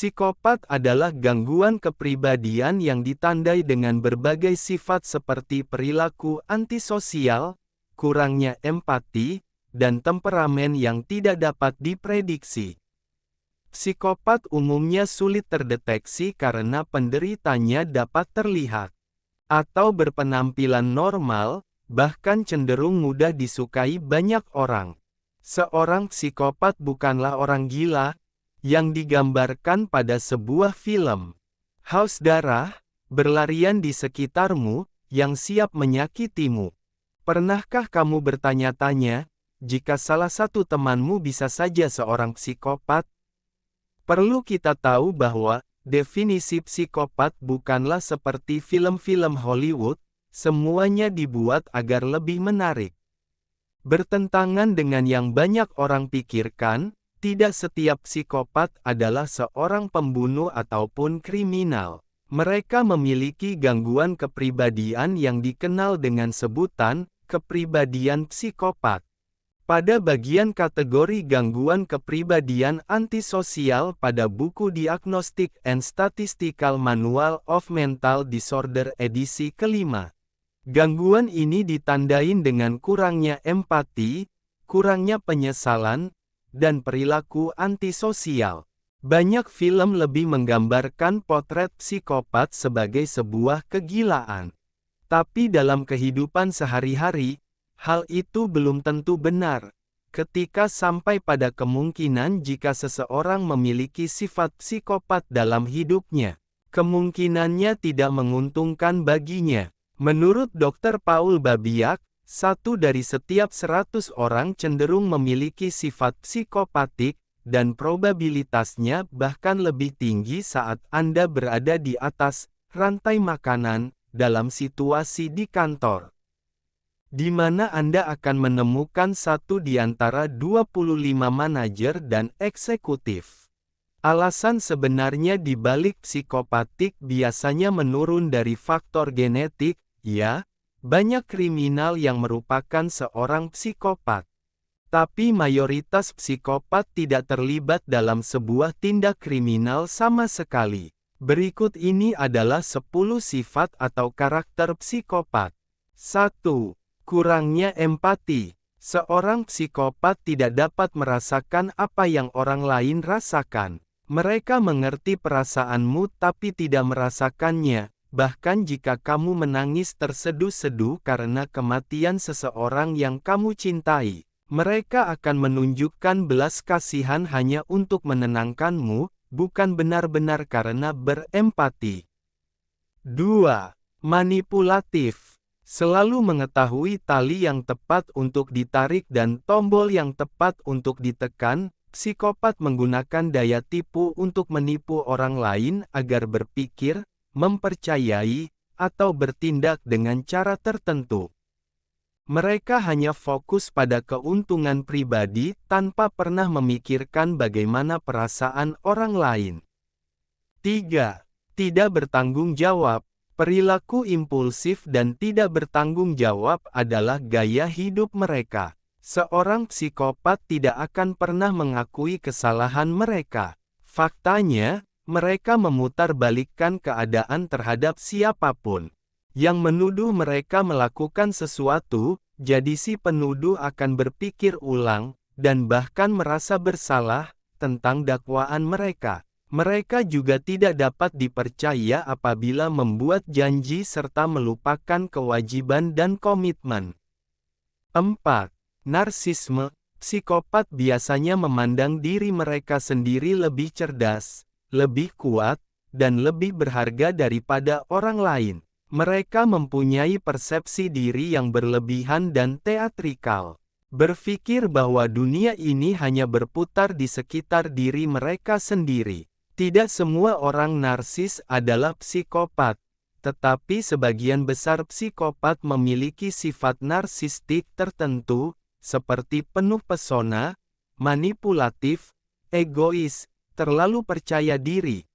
Psikopat adalah gangguan kepribadian yang ditandai dengan berbagai sifat seperti perilaku antisosial, kurangnya empati, dan temperamen yang tidak dapat diprediksi. Psikopat umumnya sulit terdeteksi karena penderitanya dapat terlihat atau berpenampilan normal, bahkan cenderung mudah disukai banyak orang. Seorang psikopat bukanlah orang gila yang digambarkan pada sebuah film. Haus darah, berlarian di sekitarmu, yang siap menyakitimu. Pernahkah kamu bertanya-tanya, jika salah satu temanmu bisa saja seorang psikopat? Perlu kita tahu bahwa, definisi psikopat bukanlah seperti film-film Hollywood, semuanya dibuat agar lebih menarik. Bertentangan dengan yang banyak orang pikirkan, tidak setiap psikopat adalah seorang pembunuh ataupun kriminal. Mereka memiliki gangguan kepribadian yang dikenal dengan sebutan kepribadian psikopat. Pada bagian kategori gangguan kepribadian antisosial pada buku Diagnostic and Statistical Manual of Mental Disorder edisi kelima, gangguan ini ditandain dengan kurangnya empati, kurangnya penyesalan, dan perilaku antisosial. Banyak film lebih menggambarkan potret psikopat sebagai sebuah kegilaan. Tapi dalam kehidupan sehari-hari, hal itu belum tentu benar. Ketika sampai pada kemungkinan jika seseorang memiliki sifat psikopat dalam hidupnya, kemungkinannya tidak menguntungkan baginya. Menurut Dr. Paul Babiak, 1 dari setiap 100 orang cenderung memiliki sifat psikopatik, dan probabilitasnya bahkan lebih tinggi saat Anda berada di atas rantai makanan dalam situasi di kantor, di mana Anda akan menemukan satu di antara 25 manajer dan eksekutif. Alasan sebenarnya di balik psikopatik biasanya menurun dari faktor genetik, ya. Banyak kriminal yang merupakan seorang psikopat. Tapi mayoritas psikopat tidak terlibat dalam sebuah tindak kriminal sama sekali. Berikut ini adalah 10 sifat atau karakter psikopat. 1. Kurangnya empati. Seorang psikopat tidak dapat merasakan apa yang orang lain rasakan. Mereka mengerti perasaanmu tapi tidak merasakannya. Bahkan jika kamu menangis terseduh-seduh karena kematian seseorang yang kamu cintai, mereka akan menunjukkan belas kasihan hanya untuk menenangkanmu, bukan benar-benar karena berempati. 2. Manipulatif. Selalu mengetahui tali yang tepat untuk ditarik dan tombol yang tepat untuk ditekan, psikopat menggunakan daya tipu untuk menipu orang lain agar berpikir, mempercayai, atau bertindak dengan cara tertentu. Mereka hanya fokus pada keuntungan pribadi tanpa pernah memikirkan bagaimana perasaan orang lain. 3. Tidak bertanggung jawab. Perilaku impulsif dan tidak bertanggung jawab adalah gaya hidup mereka. Seorang psikopat tidak akan pernah mengakui kesalahan mereka. Faktanya, mereka memutarbalikkan keadaan terhadap siapapun yang menuduh mereka melakukan sesuatu, jadi si penuduh akan berpikir ulang, dan bahkan merasa bersalah tentang dakwaan mereka. Mereka juga tidak dapat dipercaya apabila membuat janji serta melupakan kewajiban dan komitmen. 4. Narsisme. Psikopat biasanya memandang diri mereka sendiri lebih cerdas, lebih kuat, dan lebih berharga daripada orang lain. Mereka mempunyai persepsi diri yang berlebihan dan teatrikal. Berpikir bahwa dunia ini hanya berputar di sekitar diri mereka sendiri. Tidak semua orang narsis adalah psikopat, tetapi sebagian besar psikopat memiliki sifat narsistik tertentu, seperti penuh pesona, manipulatif, egois, terlalu percaya diri.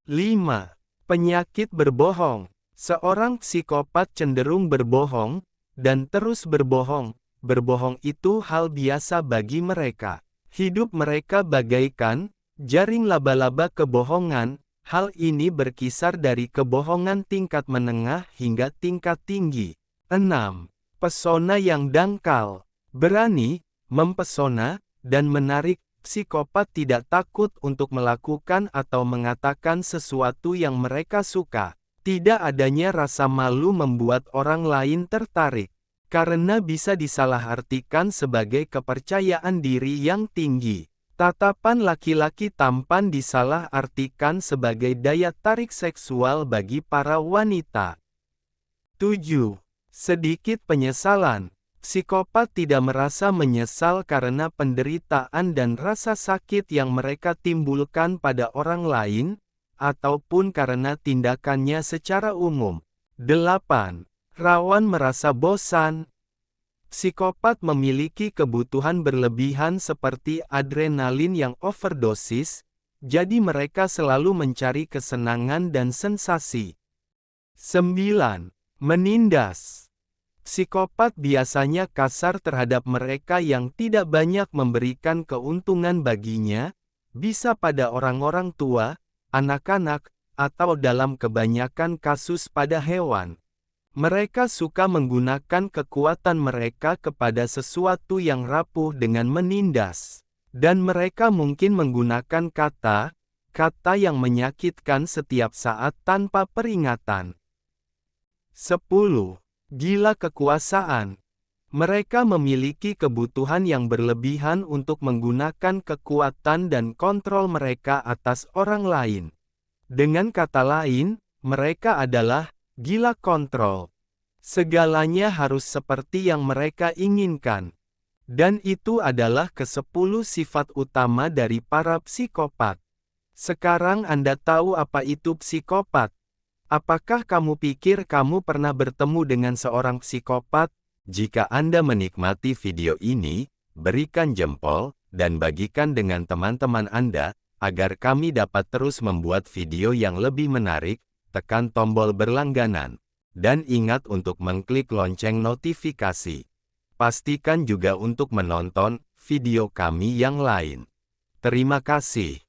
5. Penyakit berbohong. Seorang psikopat cenderung berbohong, dan terus berbohong. Berbohong itu hal biasa bagi mereka. Hidup mereka bagaikan Jaring laba-laba kebohongan, hal ini berkisar dari kebohongan tingkat menengah hingga tingkat tinggi. 6. Pesona yang dangkal, berani, mempesona, dan menarik. Psikopat tidak takut untuk melakukan atau mengatakan sesuatu yang mereka suka. Tidak adanya rasa malu membuat orang lain tertarik, karena bisa disalahartikan sebagai kepercayaan diri yang tinggi. Tatapan laki-laki tampan disalahartikan sebagai daya tarik seksual bagi para wanita. 7. Sedikit penyesalan. Psikopat tidak merasa menyesal karena penderitaan dan rasa sakit yang mereka timbulkan pada orang lain, ataupun karena tindakannya secara umum. 8. Rawan merasa bosan. Psikopat memiliki kebutuhan berlebihan seperti adrenalin yang overdosis, jadi mereka selalu mencari kesenangan dan sensasi. 9. Menindas. Psikopat biasanya kasar terhadap mereka yang tidak banyak memberikan keuntungan baginya, bisa pada orang-orang tua, anak-anak, atau dalam kebanyakan kasus pada hewan. Mereka suka menggunakan kekuatan mereka kepada sesuatu yang rapuh dengan menindas. Dan mereka mungkin menggunakan kata yang menyakitkan setiap saat tanpa peringatan. 10. Gila kekuasaan. Mereka memiliki kebutuhan yang berlebihan untuk menggunakan kekuatan dan kontrol mereka atas orang lain. Dengan kata lain, mereka adalah gila kontrol. Segalanya harus seperti yang mereka inginkan. Dan itu adalah ke-10 sifat utama dari para psikopat. Sekarang Anda tahu apa itu psikopat? Apakah kamu pikir kamu pernah bertemu dengan seorang psikopat? Jika Anda menikmati video ini, berikan jempol, dan bagikan dengan teman-teman Anda, agar kami dapat terus membuat video yang lebih menarik. Tekan tombol berlangganan, dan ingat untuk mengklik lonceng notifikasi. Pastikan juga untuk menonton video kami yang lain. Terima kasih.